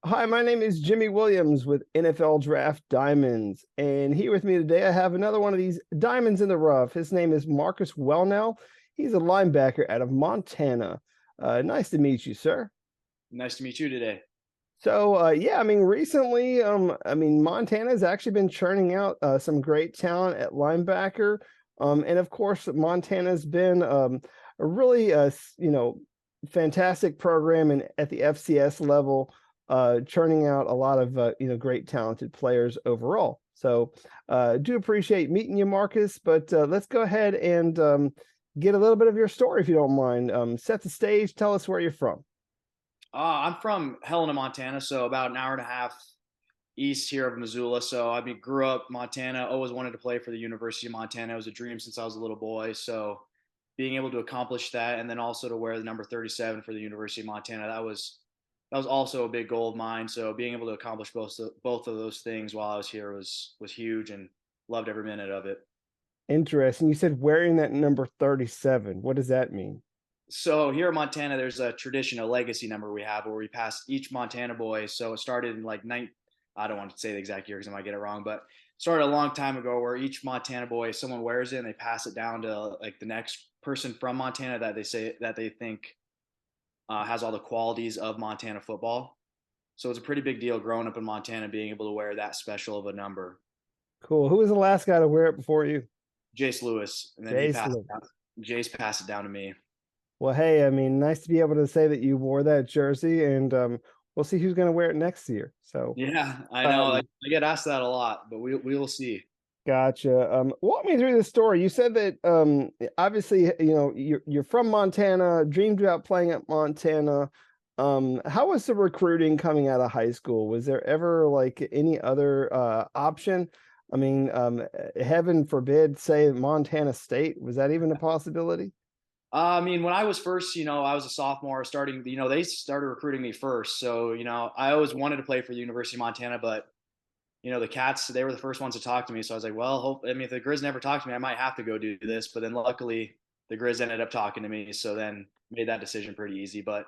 Hi, my name is Jimmy Williams with NFL Draft Diamonds. And here with me today, I have another one of these diamonds in the rough. His name is Marcus Welnel. He's a linebacker out of Montana. Nice to meet you, sir. Nice to meet you today. So, yeah, I mean, recently, Montana's actually been churning out some great talent at linebacker. And of course, Montana's been a really, fantastic program at the FCS level, churning out a lot of, great talented players overall. So, do appreciate meeting you, Marcus, but let's go ahead and get a little bit of your story, if you don't mind. Set the stage, tell us where you're from. I'm from Helena, Montana, so about an hour and a half east here of Missoula. So grew up Montana. Always wanted to play for the University of Montana. It was a dream since I was a little boy. So being able to accomplish that, and then also to wear the number 37 for the University of Montana, that was also a big goal of mine. So being able to accomplish both of those things while I was here was huge, and loved every minute of it. Interesting. You said wearing that number 37. What does that mean? So here in Montana, there's a tradition, a legacy number we have where we pass each Montana boy. So it started in I don't want to say the exact year because I might get it wrong, but it started a long time ago where each Montana boy, someone wears it and they pass it down to like the next person from Montana that they think has all the qualities of Montana football. So it's a pretty big deal growing up in Montana, being able to wear that special of a number. Cool. Who was the last guy to wear it before you? Jace Lewis, and then Jason. Jace passed it down to me. Well, hey, I mean, nice to be able to say that you wore that jersey, and we'll see who's going to wear it next year. So, Yeah, I know. um, I get asked that a lot, but we will see. gotcha. Walk me through the story. You said that obviously, you're from Montana, dreamed about playing at Montana. How was the recruiting coming out of high school? Was there ever like any other option? I mean, heaven forbid, say Montana State. Was that even a possibility? When I was first, I was a sophomore starting, they started recruiting me first. So, I always wanted to play for the University of Montana, but, the Cats, they were the first ones to talk to me. So I was like, well, if the Grizz never talked to me, I might have to go do this. But then luckily, the Grizz ended up talking to me. So then made that decision pretty easy. But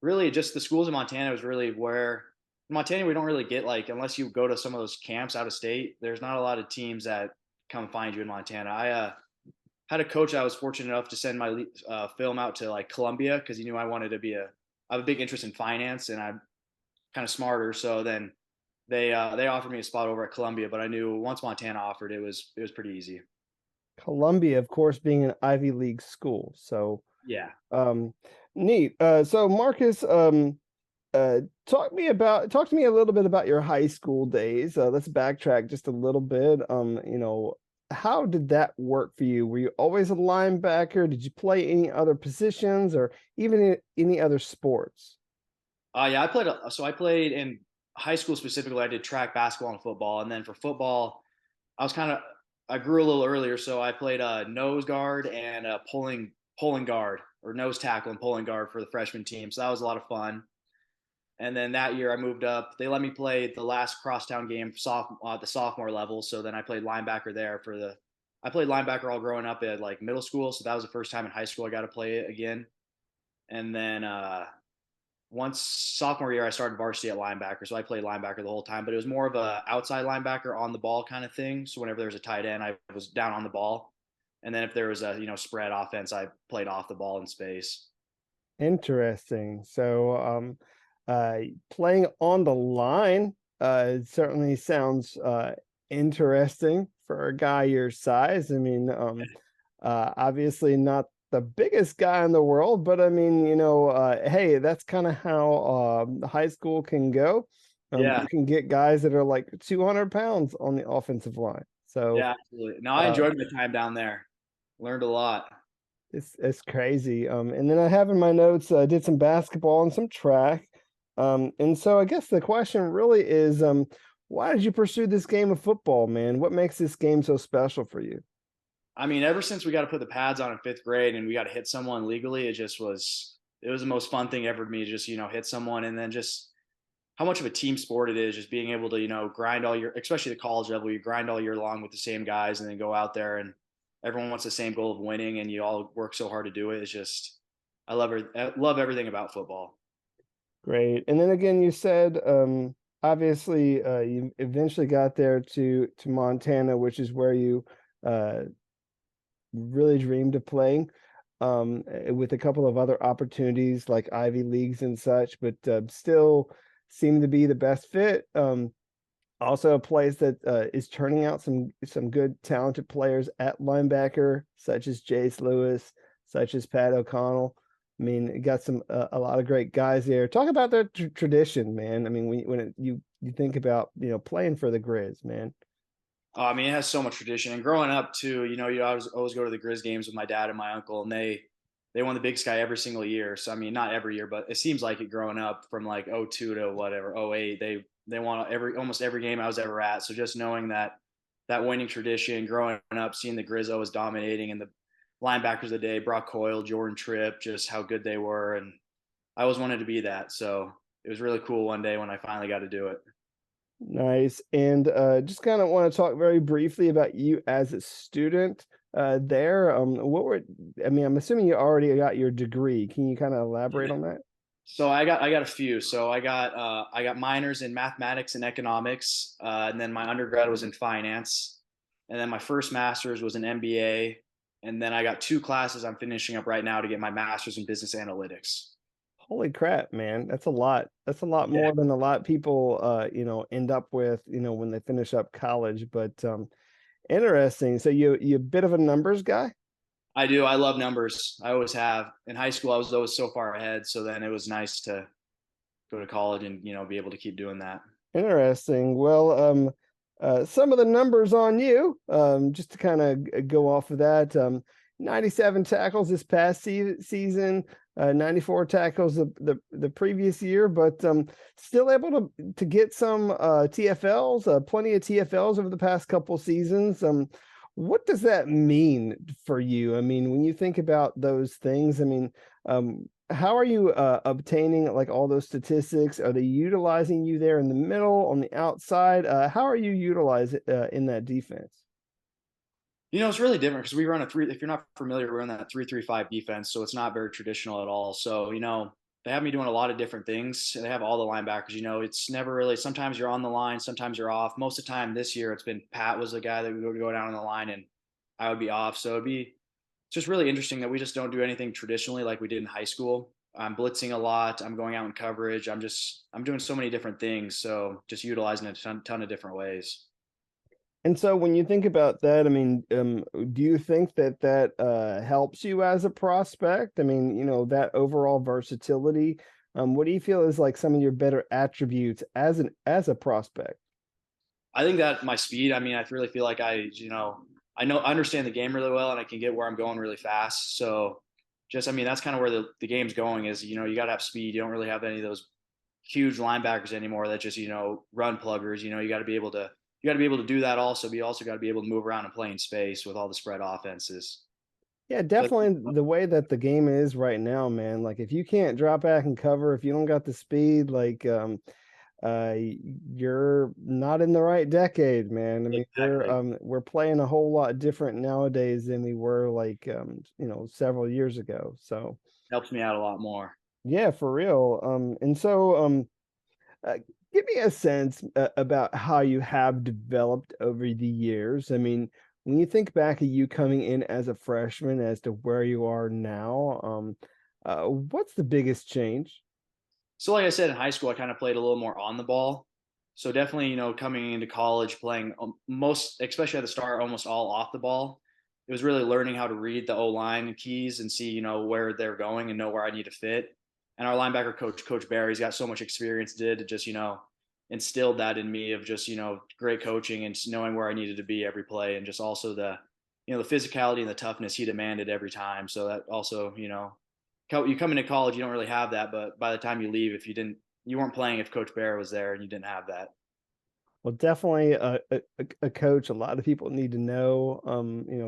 really, just the schools in Montana was really where in Montana, we don't really get like, unless you go to some of those camps out of state, there's not a lot of teams that come find you in Montana. I had a coach I was fortunate enough to send my film out to like Columbia because he knew I wanted to I have a big interest in finance and I'm kind of smarter. So then they offered me a spot over at Columbia, but I knew once Montana offered, it was pretty easy. Columbia, of course, being an Ivy League school. So, Yeah. um, neat. So Marcus, talk to me a little bit about your high school days. Let's backtrack just a little bit. How did that work for you? Were you always a linebacker? Did you play any other positions or even any other sports? Yeah, I played in high school specifically. I did track, basketball, and football, and then for football, I was kind of I grew a little earlier, so I played a nose guard and a pulling guard or nose tackle and pulling guard for the freshman team. So that was a lot of fun. And then that year I moved up. They let me play the last crosstown game at the sophomore level. So then I played linebacker there I played linebacker all growing up at like middle school. So that was the first time in high school I got to play it again. And then once sophomore year, I started varsity at linebacker. So I played linebacker the whole time, but it was more of a outside linebacker on the ball kind of thing. So whenever there was a tight end, I was down on the ball. And then if there was a, spread offense, I played off the ball in space. Interesting. So, uh, playing on the line, it certainly sounds interesting for a guy your size. I mean, obviously not the biggest guy in the world, but I mean, hey, that's kind of how high school can go. Yeah. You can get guys that are like 200 pounds on the offensive line. So, Yeah, absolutely. No, I uh, enjoyed my time down there. Learned a lot. it's crazy. And then I have in my notes, I did some basketball and some track. And so I guess the question really is, why did you pursue this game of football, man? What makes this game so special for you? Ever since we got to put the pads on in fifth grade and we got to hit someone legally, it was the most fun thing ever to me. Just, hit someone and then just how much of a team sport it is, just being able to, grind all year, especially the college level, you grind all year long with the same guys and then go out there and everyone wants the same goal of winning and you all work so hard to do it. It's just, I love everything about football. Great. And then again, you said obviously you eventually got there to Montana, which is where you uh, really dreamed of playing, with a couple of other opportunities like Ivy Leagues and such, but still seemed to be the best fit. Also a place that is turning out some good talented players at linebacker, such as Jace Lewis, such as Pat O'Connell. I mean, it got some a lot of great guys there. Talk about that tradition, man. I mean, you think about playing for the Grizz, man. I mean, it has so much tradition. And growing up too, you always go to the Grizz games with my dad and my uncle, and they won the Big Sky every single year. So I mean, not every year, but it seems like it growing up from like '02 to whatever '08. They won almost every game I was ever at. So just knowing that winning tradition, growing up, seeing the Grizz always dominating, and the linebackers of the day, Brock Coyle, Jordan Tripp, just how good they were, and I always wanted to be that. So it was really cool one day when I finally got to do it. Nice. And just kind of want to talk very briefly about you as a student there. I mean, I'm assuming you already got your degree. Can you kind of elaborate on that? So I got a few. So I got minors in mathematics and economics, and then my undergrad was in finance, and then my first master's was in MBA, and then I got two classes I'm finishing up right now to get my master's in business analytics. Holy crap, man. That's a lot. That's a lot Yeah, more than a lot of people end up with, when they finish up college. But interesting. So you a bit of a numbers guy? I do. I love numbers. I always have. In high school, I was always so far ahead. So then it was nice to go to college and be able to keep doing that. Interesting. Well, some of the numbers on you, just to kind of go off of that, 97 tackles this past season, 94 tackles the previous year, but still able to get some TFLs, plenty of TFLs over the past couple seasons. What does that mean for you? I mean, when you think about those things, I mean, how are you obtaining like all those statistics? Are they utilizing you there in the middle, on the outside? How are you utilized in that defense? It's really different because we run a three. If you're not familiar, we run that 3-3-5 defense, so it's not very traditional at all. So they have me doing a lot of different things. They have all the linebackers. It's never really. Sometimes you're on the line, sometimes you're off. Most of the time this year, it's been Pat was the guy that would go down on the line, and I would be off. So it's just really interesting that we just don't do anything traditionally like we did in high school. I'm blitzing a lot. I'm going out in coverage. I'm doing so many different things. So just utilizing it a ton of different ways. And so when you think about that, I mean, do you think that helps you as a prospect? I mean, that overall versatility. What do you feel is like some of your better attributes as a prospect? I think that my speed, I mean, I really feel like I understand the game really well and I can get where I'm going really fast. So I mean, that's kind of where the game's going is, you got to have speed. You don't really have any of those huge linebackers anymore that just, run pluggers. You got to be able to do that also, but you also got to be able to move around and play in space with all the spread offenses. Yeah, So definitely the way that the game is right now, man. Like if you can't drop back and cover, if you don't got the speed, like uh you're not in the right decade, man. I mean, exactly we're playing a whole lot different nowadays than we were like several years ago. So helps me out a lot more. yeah, for real. And so uh, give me a sense about how you have developed over the years. I mean, when you think back at you coming in as a freshman as to where you are now, what's the biggest change? So like I said, in high school, I kind of played a little more on the ball. So definitely, coming into college, playing most, especially at the start, almost all off the ball. It was really learning how to read the O line keys and see, where they're going and know where I need to fit. And our linebacker coach, Coach Barry's got so much experience, did to just, instilled that in me of just, great coaching and knowing where I needed to be every play and just also the physicality and the toughness he demanded every time. So that also, you come into college, you don't really have that, but by the time you leave, if you weren't playing if Coach Bear was there and you didn't have that. Well, definitely a coach. A lot of people need to know.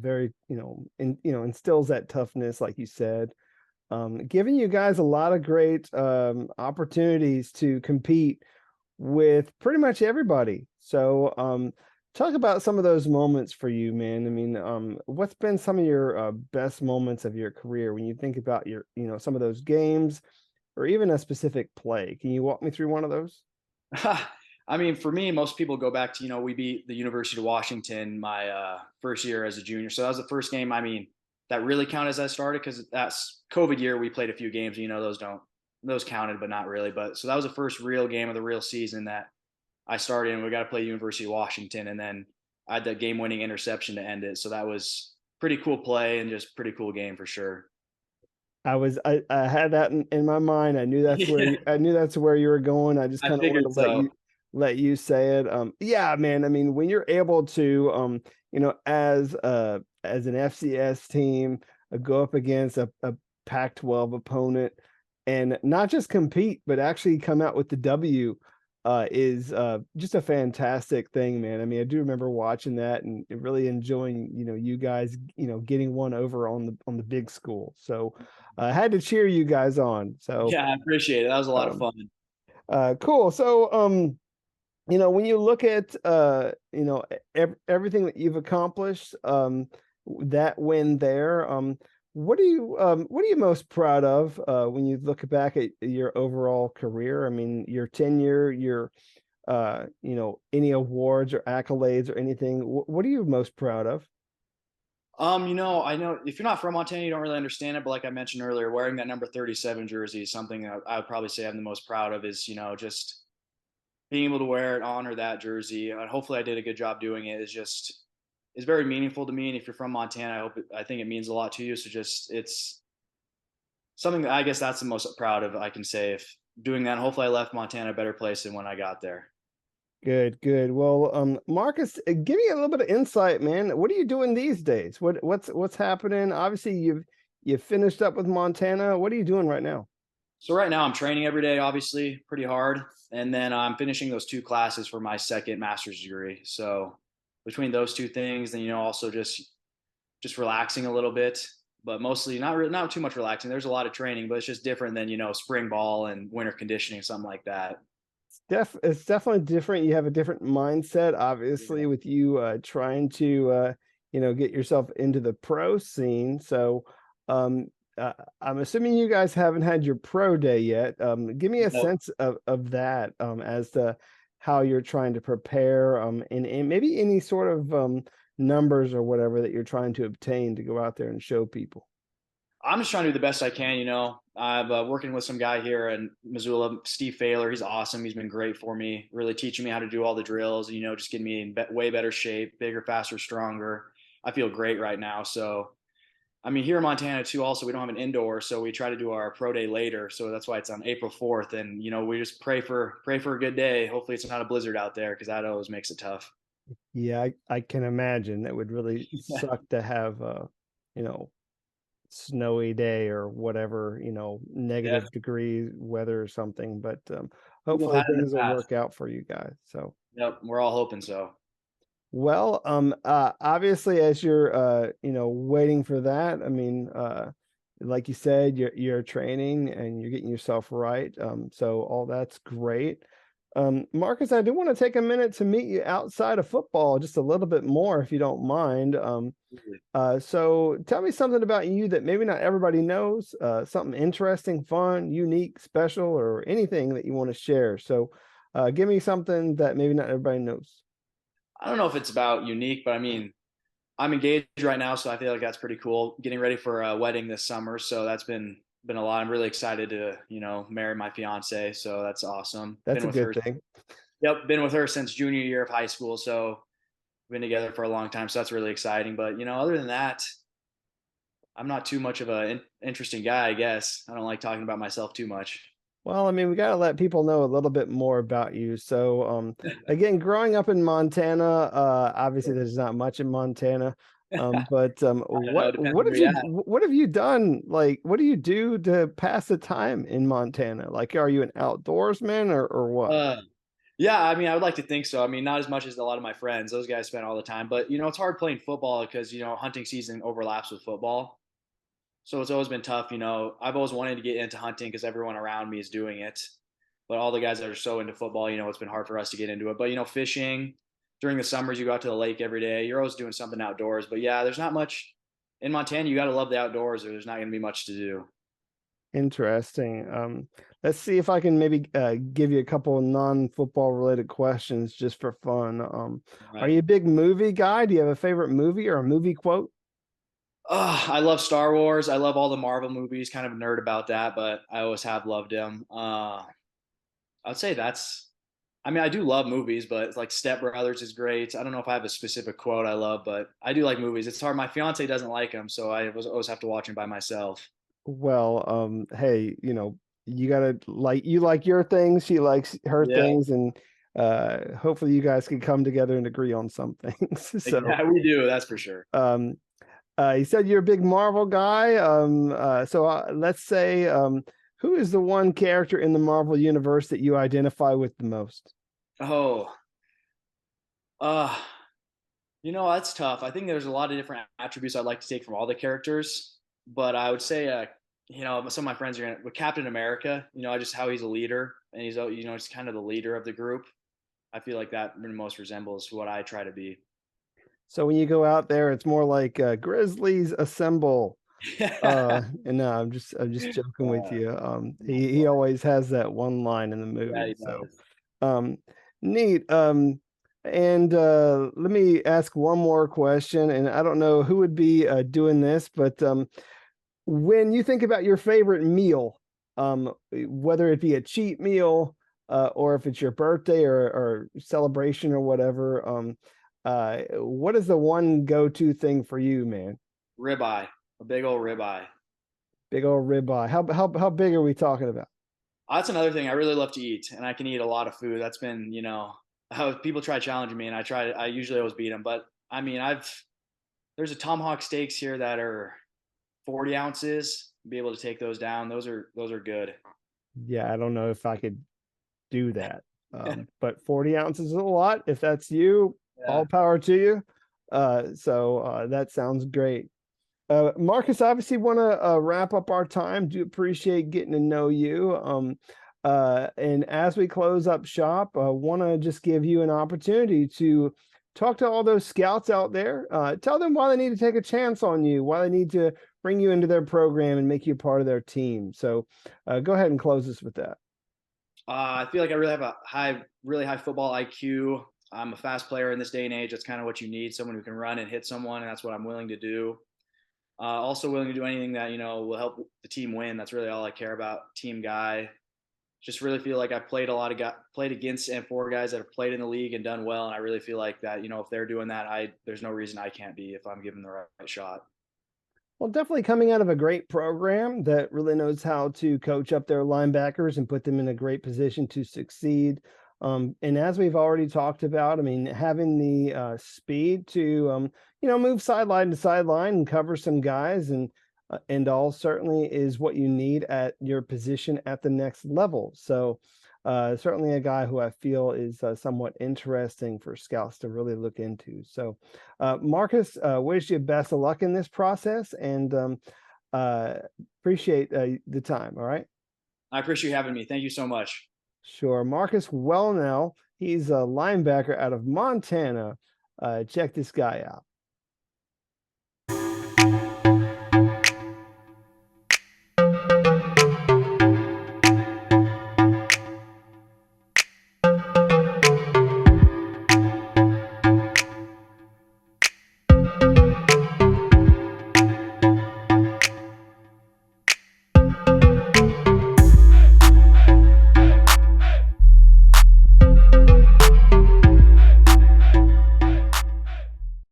Very instills that toughness, like you said. Giving you guys a lot of great opportunities to compete with pretty much everybody. So, talk about some of those moments for you, man. I mean, what's been some of your best moments of your career when you think about some of those games or even a specific play. Can you walk me through one of those? I mean, for me, most people go back to, we beat the University of Washington my first year as a junior. So that was the first game, I mean, that really counted as I started because that's COVID year. We played a few games, those counted, but not really. But so that was the first real game of the real season that I started, and we got to play University of Washington. And then I had the game winning interception to end it. So that was pretty cool play and just pretty cool game for sure. I had that in my mind. Yeah, I knew that's where you were going. I just I kind of wanted to figured so. let you say it. Yeah, man. I mean, when you're able to as an FCS team, go up against a Pac-12 opponent and not just compete, but actually come out with the W, is just a fantastic thing, man. I mean, I do remember watching that and really enjoying, you guys, getting one over on the big school. So I had to cheer you guys on. So Yeah, I appreciate it. That was a lot of um, fun. cool. So when you look at everything that you've accomplished, that win there, what are you most proud of when you look back at your overall career? I mean, your tenure, your any awards or accolades or anything. What are you most proud of? I know if you're not from Montana, you don't really understand it. But like I mentioned earlier, wearing that number 37 jersey is something that I would probably say I'm the most proud of. Is just being able to wear it, honor that jersey, and hopefully I did a good job doing it. Is very meaningful to me. And if you're from Montana, I think it means a lot to you. So just it's something that I guess that's the most proud of I can say if doing that. And hopefully I left Montana a better place than when I got there. Good, good. Well, Marcus, give me a little bit of insight, man. What are you doing these days? What's happening? Obviously, you've finished up with Montana. What are you doing right now? So right now I'm training every day, obviously pretty hard, and then I'm finishing those two classes for my second master's degree. So between those two things, then also just relaxing a little bit, but mostly not too much relaxing. There's a lot of training, but it's just different than spring ball and winter conditioning, something like that. It's definitely different. You have a different mindset, obviously, Yeah. with you trying to get yourself into the pro scene. So um I'm assuming you guys haven't had your pro day yet. Give me a No, sense of that, as to how you're trying to prepare, and maybe any sort of numbers or whatever that you're trying to obtain to go out there and show people. I'm just trying to do the best I can. I'm working with some guy here in Missoula, Steve Failer. He's awesome. He's been great for me, really teaching me how to do all the drills. Just getting me in way better shape, bigger, faster, stronger. I feel great right now. So, I mean, here in Montana too. Also, we don't have an indoor, so we try to do our pro day later. So that's why it's on April 4th, and we just pray for a good day. Hopefully, it's not a blizzard out there because that always makes it tough. Yeah, I can imagine that would really suck to have you know snowy day or whatever, Yeah, negative degree weather or something. But people hopefully have had it in things the will past. work out for you guys. So, Yep, we're all hoping so. well, obviously, as you're waiting for that, I mean, like you said, you're training and you're getting yourself right. So all that's great. Marcus, I do want to take a minute to meet you outside of football just a little bit more, if you don't mind. So tell me something about you that maybe not everybody knows, something interesting, fun, unique, special, or anything that you want to share. So give me something that maybe not everybody knows. I don't know if it's about unique, but I mean, I'm engaged right now, so I feel like that's pretty cool. Getting ready for a wedding this summer, so that's been a lot. I'm really excited to marry my fiance, so that's awesome. That's Been a with good her. thing. Yep, been with her since junior year of high school, so been together for a long time. So that's really exciting. But other than that, I'm not too much of an interesting guy. I guess I don't like talking about myself too much. Well, I mean, we got to let people know a little bit more about you. So, again, growing up in Montana, obviously there's not much in Montana. But I don't know. It depends where you at. what have you done? Like, what do you do to pass the time in Montana? Like, are you an outdoorsman or what? Uh, yeah, I mean, I would like to think so. I mean, not as much as a lot of my friends. Those guys spend all the time, but it's hard playing football because hunting season overlaps with football. So it's always been tough. I've always wanted to get into hunting because everyone around me is doing it. But all the guys that are so into football, it's been hard for us to get into it. But fishing during the summers, you go out to the lake every day. You're always doing something outdoors. But yeah, there's not much in Montana. You got to love the outdoors, or there's not going to be much to do. Interesting. Let's see if I can maybe give you a couple of non-football related questions just for fun. Are Right. you a big movie guy? Do you have a favorite movie or a movie quote? I love Star Wars. I love all the Marvel movies. Kind of a nerd about that, but I always have loved them. I'd say that's. I mean, I do love movies, but like Step Brothers is great. I don't know if I have a specific quote I love, but I do like movies. It's hard. My fiance doesn't like them, so always have to watch them by myself. Well, hey, you gotta like you like your things, she likes her Yeah, things, and hopefully you guys can come together and agree on some things. So, exactly. We do. That's for sure. um, you said you're a big Marvel guy. Let's say, who is the one character in the Marvel universe that you identify with the most? Oh, uh, that's tough. I think there's a lot of different attributes I'd like to take from all the characters, but I would say, some of my friends are gonna with Captain America. Just how he's a leader and he's kind of the leader of the group. I feel like that most resembles what I try to be. So when you go out there, it's more like Grizzlies assemble. And no, I'm just joking with Uh, you. He always has that one line in the yeah, movie. he So, does. um, neat. And let me ask one more question. And I don't know who would be doing this, but when you think about your favorite meal, whether it be a cheat meal, or if it's your birthday or celebration or whatever, what is the one go-to thing for you, man? Ribeye, a big old ribeye. Big old ribeye. How big are we talking about? That's another thing I really love to eat, and I can eat a lot of food. That's been, how people try challenging me, and I usually always beat them. But I mean, there's a tomahawk steaks here that are 40 ounces. Be able to take those down. Those are good. Yeah, I don't know if I could do that. But 40 ounces is a lot. If that's you, Yeah. all power to you. That sounds great. Marcus, obviously want to wrap up our time. Do appreciate getting to know you. And as we close up shop, want to just give you an opportunity to talk to all those scouts out there. Tell them why they need to take a chance on you, why they need to bring you into their program and make you part of their team. So go ahead and close us with that. I feel like I really have a really high football IQ. I'm a fast player in this day and age. That's kind of what you need, someone who can run and hit someone, and that's what I'm willing to do. Also willing to do anything that will help the team win. That's really all I care about. Team guy. Just really feel like I've played played against and for guys that have played in the league and done well, and I really feel like that. If they're doing that, there's no reason I can't be if I'm given the right shot. Well, definitely coming out of a great program that really knows how to coach up their linebackers and put them in a great position to succeed. And as we've already talked about, I mean, having the speed to, move sideline to sideline and cover some guys and all certainly is what you need at your position at the next level. So, certainly a guy who I feel is somewhat interesting for scouts to really look into. So, Marcus, wish you best of luck in this process and uh, appreciate the time. All right. I appreciate you having me. Thank you so much. Sure. Marcus Welnel, he's a linebacker out of Montana. Check this guy out.